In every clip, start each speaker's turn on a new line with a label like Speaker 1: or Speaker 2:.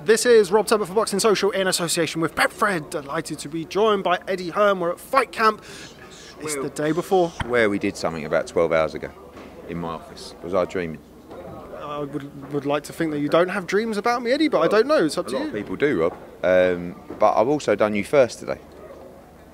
Speaker 1: This is Rob Tebbutt for Boxing Social in association with Betfred. Delighted to be joined by Eddie Hearn. We're at Fight Camp. It's the day before.
Speaker 2: Where we did something about 12 hours ago in my office. Was I dreaming?
Speaker 1: I would like to think that you don't have dreams about me, Eddie, but I don't know. It's up to you.
Speaker 2: A lot of people do, Rob. But I've also done you first today.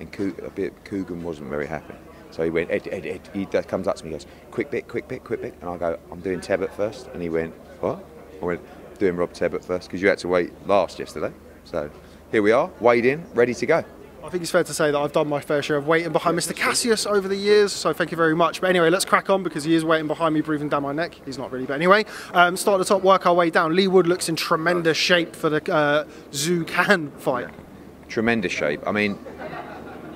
Speaker 2: And Coogan wasn't very happy. So he went, Ed, he comes up to me and goes, quick bit. And I go, I'm doing Tebbutt first. And he went, what? I went, doing Rob Tebbutt first, because you had to wait last yesterday. So here we are, weighed in, ready to go.
Speaker 1: I think it's fair to say that I've done my fair share of waiting behind Mr. Cassius over the years, so thank you very much. But anyway, let's crack on, because he is waiting behind me, breathing down my neck. He's not really, but anyway. Start at the top, work our way down. Lee Wood looks in tremendous shape for the Zhu Can fight.
Speaker 2: Yeah. Tremendous shape. I mean,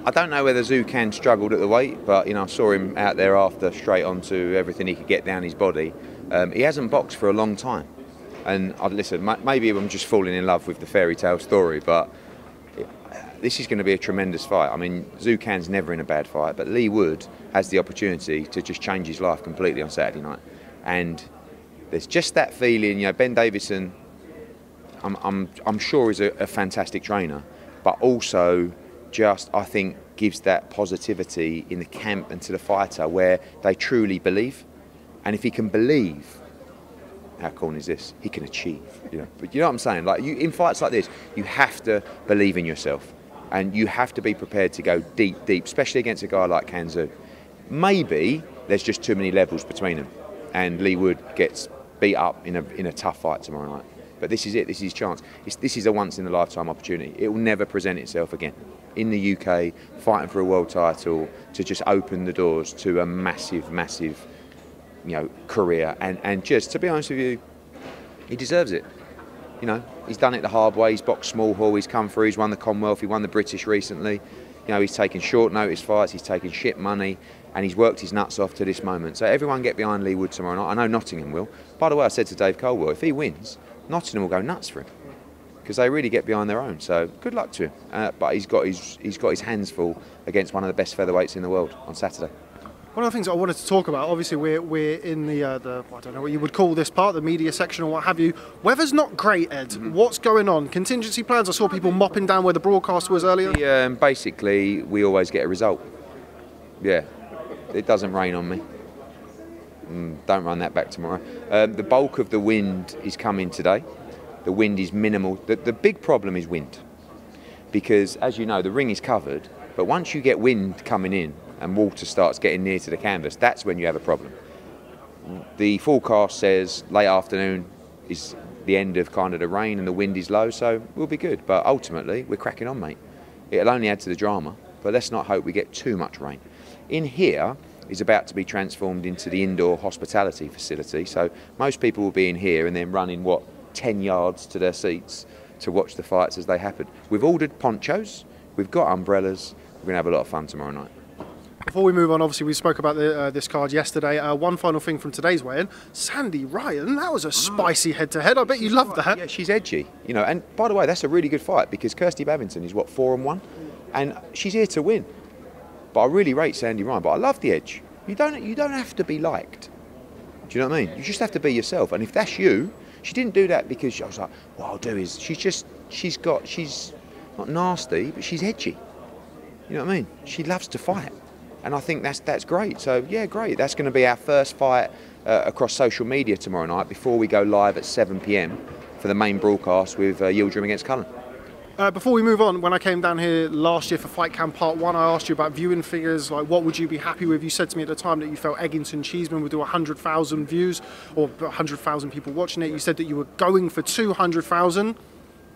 Speaker 2: I don't know whether Zhu Can struggled at the weight, but I saw him out there after, straight onto everything he could get down his body. He hasn't boxed for a long time. And listen, maybe I'm just falling in love with the fairy tale story, but this is going to be a tremendous fight. I mean, Zhu Can's never in a bad fight, but Lee Wood has the opportunity to just change his life completely on Saturday night. And there's just that feeling, Ben Davison, I'm sure is a fantastic trainer, but also just, I think, gives that positivity in the camp and to the fighter where they truly believe. And if he can believe, how cool is this? He can achieve, But you know what I'm saying? Like, in fights like this, you have to believe in yourself, and you have to be prepared to go deep, especially against a guy like Can Zhu. Maybe there's just too many levels between them, and Lee Wood gets beat up in a tough fight tomorrow night. But this is it. This is his chance. This is a once-in-a-lifetime opportunity. It will never present itself again. In the UK, fighting for a world title, to just open the doors to a massive career, and just to be honest with you, he deserves it. He's done it the hard way. He's boxed small hall, he's come through, he's won the Commonwealth, he won the British recently. He's taken short notice fights, he's taken shit money, and he's worked his nuts off to this moment. So everyone get behind Lee Wood tomorrow night. I know Nottingham will. By the way, I said to Dave Colwell, if he wins, Nottingham will go nuts for him, because they really get behind their own. So good luck to him. But he's got his hands full against one of the best featherweights in the world on Saturday.
Speaker 1: One of the things I wanted to talk about, obviously we're in the I don't know what you would call this part, the media section or what have you. Weather's not great, Ed. What's going on? Contingency plans? I saw people mopping down where the broadcast was earlier.
Speaker 2: Basically, we always get a result. Yeah, it doesn't rain on me. Don't run that back tomorrow. The bulk of the wind is coming today. The wind is minimal. The big problem is wind, because as you know, the ring is covered, but once you get wind coming in and water starts getting near to the canvas, that's when you have a problem. The forecast says late afternoon is the end of kind of the rain and the wind is low, so we'll be good. But ultimately, we're cracking on, mate. It'll only add to the drama, but let's not hope we get too much rain. In here is about to be transformed into the indoor hospitality facility, so most people will be in here and then running, 10 yards to their seats to watch the fights as they happen. We've ordered ponchos, we've got umbrellas, we're going to have a lot of fun tomorrow night.
Speaker 1: Before we move on, obviously we spoke about this card yesterday. One final thing from today's weigh-in, Sandy Ryan, that was a spicy head-to-head. I bet you loved that.
Speaker 2: Yeah, she's edgy, and by the way, that's a really good fight, because Kirsty Babington is 4-1, and she's here to win. But I really rate Sandy Ryan, but I love the edge. You don't have to be liked. Do you know what I mean? You just have to be yourself, and if that's you, she didn't do that because I was like, what I'll do is, she's not nasty, but she's edgy. You know what I mean? She loves to fight. And I think that's great. So, yeah, great. That's going to be our first fight across social media tomorrow night before we go live at 7 p.m. for the main broadcast with Yildirim against Cullen.
Speaker 1: Before we move on, when I came down here last year for Fight Camp Part 1, I asked you about viewing figures, like what would you be happy with? You said to me at the time that you felt Eggington Cheeseman would do 100,000 views, or 100,000 people watching it. You said that you were going for 200,000.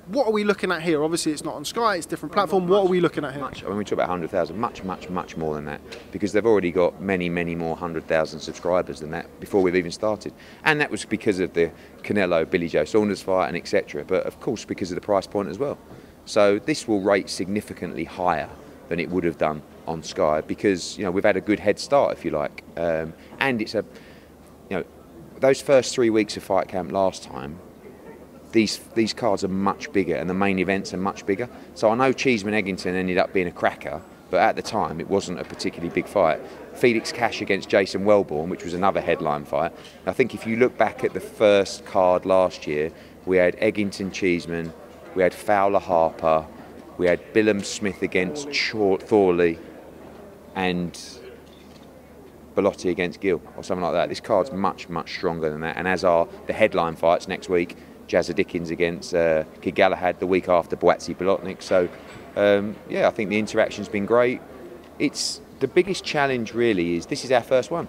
Speaker 1: What are we looking at here? Obviously, it's not on Sky, it's a different platform. What are we looking at here?
Speaker 2: When we talk about 100,000, much more than that, because they've already got many more 100,000 subscribers than that before we've even started. And that was because of the Canelo, Billy Joe Saunders fight and etc. But of course, because of the price point as well. So this will rate significantly higher than it would have done on Sky, because we've had a good head start, if you like. And it's those first 3 weeks of Fight Camp last time, these cards are much bigger, and the main events are much bigger. So I know Cheeseman Eggington ended up being a cracker, but at the time it wasn't a particularly big fight. Felix Cash against Jason Wellborn, which was another headline fight. I think if you look back at the first card last year, we had Eggington Cheeseman, we had Fowler Harper, we had Billum Smith against Thorley, and Bellotti against Gill, or something like that. This card's much, much stronger than that, and as are the headline fights next week. Jazza Dickens against Kid Galahad, the week after Boatsi Bolotnik. So, yeah, I think the interaction's been great. It's the biggest challenge really is this is our first one.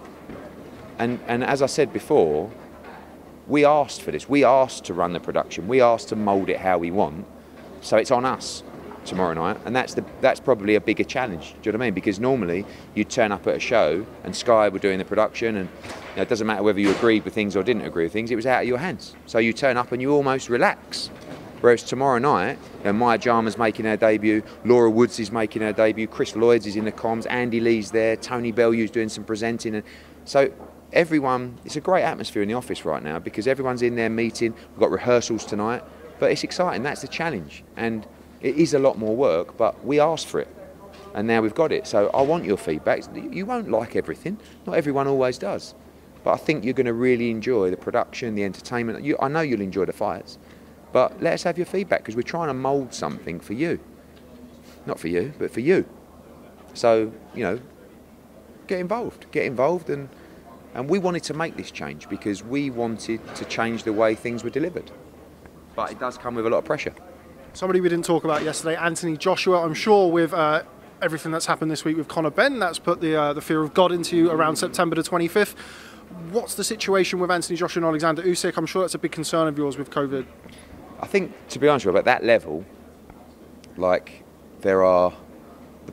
Speaker 2: And as I said before, we asked for this. We asked to run the production. We asked to mould it how we want. So it's on us tomorrow night, and that's probably a bigger challenge. Do you know what I mean? Because normally you'd turn up at a show and Sky were doing the production, and it doesn't matter whether you agreed with things or didn't agree with things, it was out of your hands. So you turn up and you almost relax. Whereas tomorrow night, Maya Jama's making her debut, Laura Woods is making her debut, Chris Lloyds is in the comms, Andy Lee's there, Tony Bellew's doing some presenting. And so everyone, it's a great atmosphere in the office right now because everyone's in there meeting. We've got rehearsals tonight, but it's exciting. That's the challenge. And it is a lot more work, but we asked for it. And now we've got it. So I want your feedback. You won't like everything. Not everyone always does. But I think you're going to really enjoy the production, the entertainment. I know you'll enjoy the fights. But let us have your feedback because we're trying to mould something for you. Not for you, but for you. So, you know, get involved. Get involved. And we wanted to make this change because we wanted to change the way things were delivered. But it does come with a lot of pressure.
Speaker 1: Somebody we didn't talk about yesterday, Anthony Joshua. I'm sure with everything that's happened this week with Conor Benn, that's put the fear of God into you around September the 25th. What's the situation with Anthony Joshua and Alexander Usyk? I'm sure that's a big concern of yours with COVID.
Speaker 2: I think, to be honest with you, at that level, like, the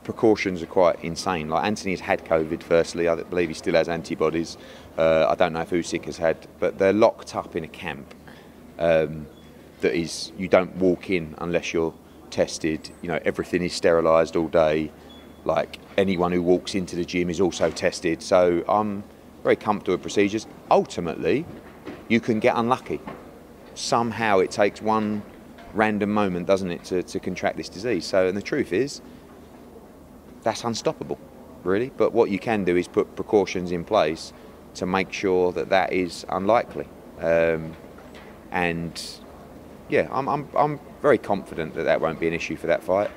Speaker 2: precautions are quite insane. Like, Anthony's had COVID, firstly. I believe he still has antibodies. I don't know if Usyk has had, but they're locked up in a camp. That is, you don't walk in unless you're tested. You know, everything is sterilised all day. Like, anyone who walks into the gym is also tested. So I'm very comfortable with procedures. Ultimately, you can get unlucky. Somehow it takes one random moment, doesn't it, to contract this disease. So, and the truth is, that's unstoppable, really. But what you can do is put precautions in place to make sure that that is unlikely. And yeah, I'm very confident that that won't be an issue for that fight.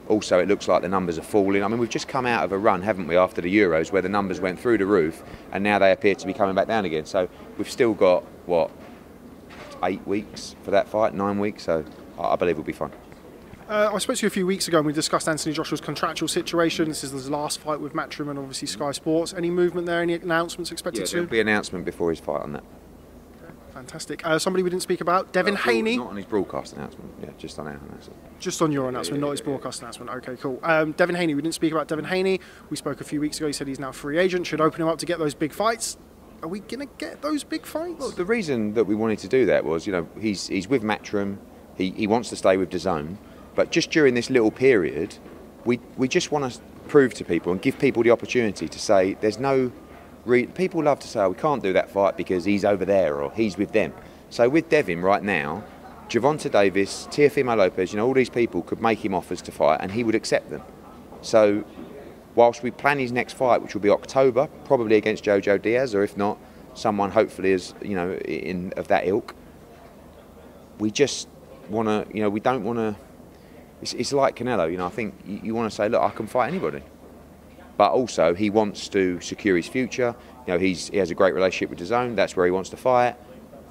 Speaker 2: Also, it looks like the numbers are falling. I mean, we've just come out of a run, haven't we, after the Euros, where the numbers went through the roof, and now they appear to be coming back down again. So we've still got, what, 8 weeks for that fight, 9 weeks, so I believe we'll be fine.
Speaker 1: I spoke to you a few weeks ago and we discussed Anthony Joshua's contractual situation. This is his last fight with Matchroom and obviously Sky Sports. Any movement there, any announcements expected soon?
Speaker 2: There'll be an announcement before his fight on that.
Speaker 1: Fantastic. Somebody we didn't speak about, Devin Haney.
Speaker 2: Not on his broadcast announcement, yeah, just on our announcement.
Speaker 1: Just on your announcement, not his broadcast announcement. Okay, cool. Devin Haney, we didn't speak about Devin Haney. We spoke a few weeks ago, he said he's now a free agent, should open him up to get those big fights. Are we going to get those big fights?
Speaker 2: Well, the reason that we wanted to do that was, you know, he's with Matchroom, he wants to stay with DAZN, but just during this little period, we just want to prove to people and give people the opportunity to say there's no... People love to say, oh, we can't do that fight because he's over there or he's with them. So with Devin right now, Gervonta Davis, Teofimo Lopez, you know, all these people could make him offers to fight and he would accept them. So whilst we plan his next fight, which will be October, probably against Jojo Diaz, or if not, someone hopefully is, you know, of that ilk, we just want to, you know, we don't want to... It's like Canelo, you know, I think you want to say, look, I can fight anybody. But also, he wants to secure his future. You know, he has a great relationship with DAZN. That's where he wants to fight.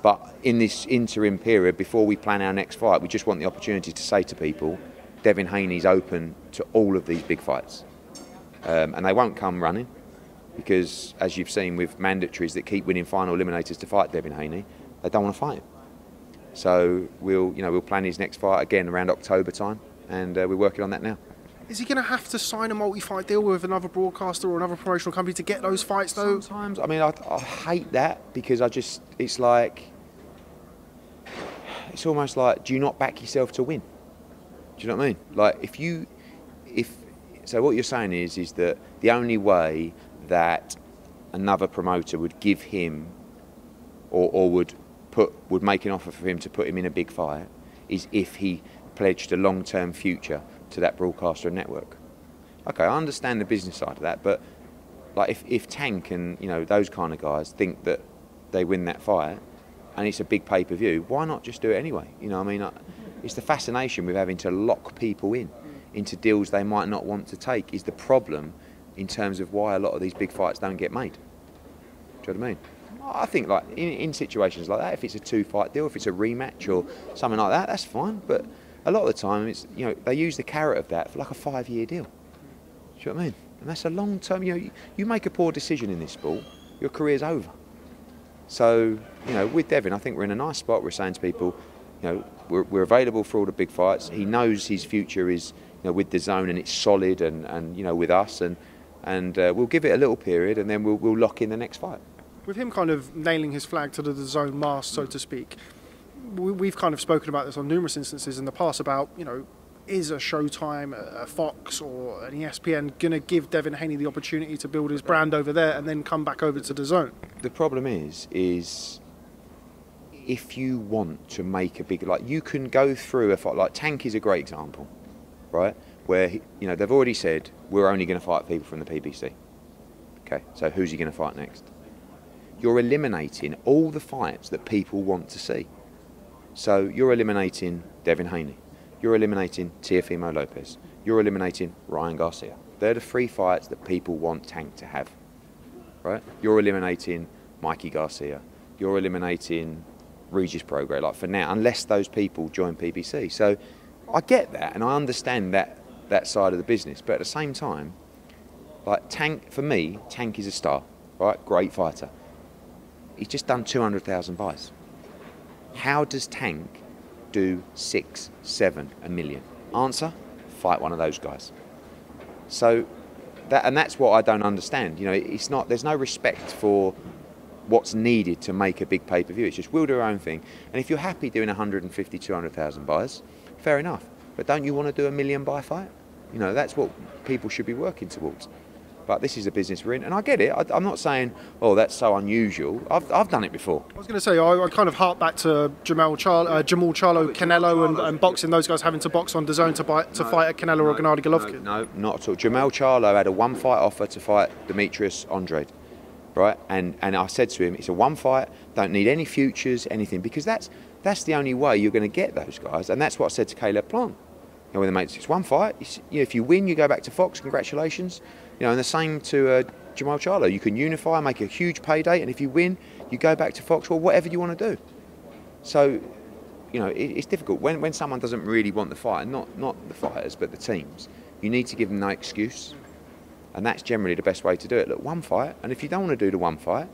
Speaker 2: But in this interim period, before we plan our next fight, we just want the opportunity to say to people, Devin Haney's open to all of these big fights. And they won't come running, because as you've seen with mandatories that keep winning final eliminators to fight Devin Haney, they don't want to fight him. So we'll plan his next fight again around October time, and we're working on that now.
Speaker 1: Is he going to have to sign a multi-fight deal with another broadcaster or another promotional company to get those fights, though?
Speaker 2: Sometimes. I mean, I hate that because it's like, it's almost like, do you not back yourself to win? Do you know what I mean? Like, so what you're saying is that the only way that another promoter would give him or would make an offer for him to put him in a big fight is if he pledged a long-term future to that broadcaster and network. Okay, I understand the business side of that, but like if Tank and, you know, those kind of guys think that they win that fight, and it's a big pay-per-view, why not just do it anyway? You know, I mean, it's the fascination with having to lock people into deals they might not want to take is the problem in terms of why a lot of these big fights don't get made. Do you know what I mean? I think like in situations like that, if it's a 2-fight deal, if it's a rematch or something like that, that's fine. But a lot of the time, it's, you know, they use the carrot of that for like a 5-year deal. Do you know what I mean? And that's a long term. You know, you make a poor decision in this sport, your career's over. So, you know, with Devin, I think we're in a nice spot. We're saying to people, you know, we're available for all the big fights. He knows his future is, you know, with DAZN, and it's solid, and you know, with us, and we'll give it a little period, and then we'll lock in the next fight.
Speaker 1: With him kind of nailing his flag to the DAZN mast, so to speak, we've kind of spoken about this on numerous instances in the past about, you know, is a Showtime, a Fox or an ESPN going to give Devin Haney the opportunity to build his brand over there and then come back over to DAZN?
Speaker 2: The problem is if you want to make a big, like, you can go through a fight, like Tank is a great example, right? Where, you know, they've already said, we're only going to fight people from the PBC. Okay, so who's he going to fight next? You're eliminating all the fights that people want to see. So you're eliminating Devin Haney. You're eliminating Teofimo Lopez. You're eliminating Ryan Garcia. They're the 3 fights that people want Tank to have, right? You're eliminating Mikey Garcia. You're eliminating Regis Prograis, like for now, unless those people join PBC. So I get that, and I understand that side of the business. But at the same time, like Tank, for me, Tank is a star, right? Great fighter. He's just done 200,000 buys. How does Tank do 6, 7, a million? Answer: fight one of those guys. So that's what I don't understand. You know, it's not. There's no respect for what's needed to make a big pay-per-view. It's just we'll do our own thing. And if you're happy doing 150, 200,000 buys, fair enough. But don't you want to do a 1 million buy fight? You know, that's what people should be working towards. But this is a business we're in, and I get it. I'm not saying, oh, that's so unusual. I've done it before.
Speaker 1: I was going to say, I kind of hark back to Jamal Charlo, Canelo, and boxing. Those guys having to box on DAZN to fight at Canelo or Gennady Golovkin.
Speaker 2: No, not at all. Jamal Charlo had a 1-fight offer to fight Demetrius Andrade, right? And I said to him, it's a 1 fight. Don't need any futures, anything, because that's the only way you're going to get those guys. And that's what I said to Caleb Plant. You know, when they make it's 1 fight. You know, if you win, you go back to Fox. Congratulations. You know, and the same to Jamal Charlo. You can unify, make a huge payday, and if you win, you go back to Fox or whatever you want to do. So, you know, it's difficult when someone doesn't really want the fight, not the fighters, but the teams. You need to give them no excuse, and that's generally the best way to do it. Look, 1 fight, and if you don't want to do the 1 fight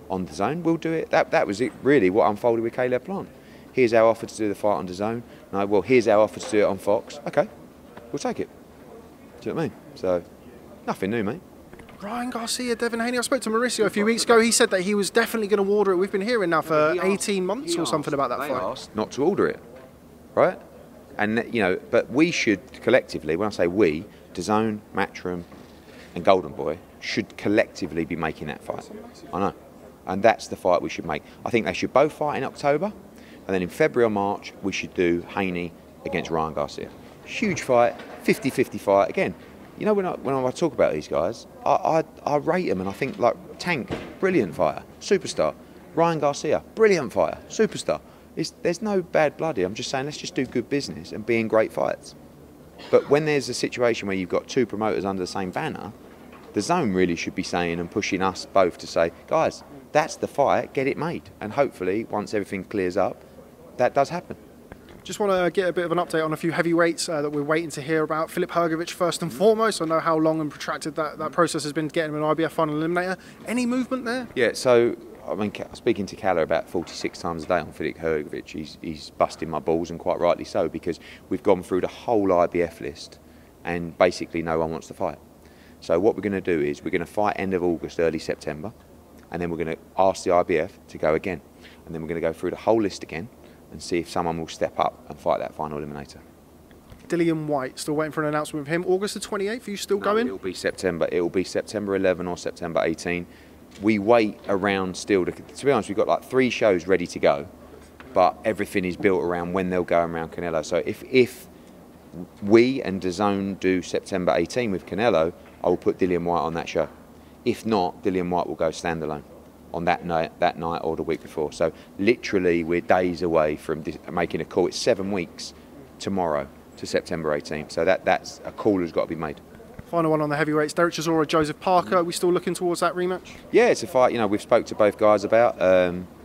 Speaker 2: on DAZN, we'll do it. That was it, really, what unfolded with Caleb Plant. Here's our offer to do the fight on DAZN. No, well, here's our offer to do it on Fox. Okay, we'll take it. Do you know what I mean? So. Nothing new, mate.
Speaker 1: Ryan Garcia, Devin Haney. I spoke to Mauricio a few weeks ago. He said that he was definitely going to order it. We've been hearing now for 18 months or something about that fight.
Speaker 2: Asked not to order it, right? And, you know, but we should collectively, when I say we, DAZN, Matchroom and Golden Boy should collectively be making that fight. I know. And that's the fight we should make. I think they should both fight in October, and then in February or March we should do Haney against Ryan Garcia. Huge fight, 50-50 fight. Again, you know, when I talk about these guys, I rate them, and I think, like, Tank, brilliant fighter, superstar. Ryan Garcia, brilliant fighter, superstar. There's no bad blood here. I'm just saying, let's just do good business and be in great fights. But when there's a situation where you've got 2 promoters under the same banner, the DAZN really should be saying and pushing us both to say, guys, that's the fight, get it made. And hopefully, once everything clears up, that does happen.
Speaker 1: Just want to get a bit of an update on a few heavyweights that we're waiting to hear about. Philip Hrgović, first and foremost. I know how long and protracted that process has been to get him an IBF final eliminator. Any movement there?
Speaker 2: Yeah, so, I mean, speaking to Calla about 46 times a day on Philip Hrgović, he's busting my balls, and quite rightly so, because we've gone through the whole IBF list, and basically no one wants to fight. So what we're going to do is we're going to fight end of August, early September, and then we're going to ask the IBF to go again. And then we're going to go through the whole list again, and see if someone will step up and fight that final eliminator.
Speaker 1: Dillian Whyte, still waiting for an announcement with him. August the 28th, are you still going?
Speaker 2: It'll be September. It'll be September 11 or September 18. We wait around still. To be honest, we've got like 3 shows ready to go, but everything is built around when they'll go around Canelo. So if we and DAZN do September 18 with Canelo, I will put Dillian Whyte on that show. If not, Dillian Whyte will go standalone on that night or the week before. So literally we're days away from making a call. It's 7 weeks tomorrow to September 18th. So that's a call has got to be made.
Speaker 1: Final one on the heavyweights. Derek Chisora, Joseph Parker. Are we still looking towards that rematch?
Speaker 2: Yeah, it's a fight, you know, we've spoke to both guys about.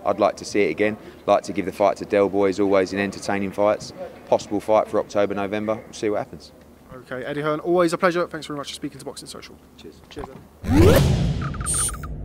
Speaker 2: I'd like to see it again. Like to give the fight to Del Boy, always in entertaining fights. Possible fight for October, November. We'll see what happens.
Speaker 1: Okay, Eddie Hearn, always a pleasure. Thanks very much for speaking to Boxing Social.
Speaker 2: Cheers.
Speaker 1: Cheers, Eddie.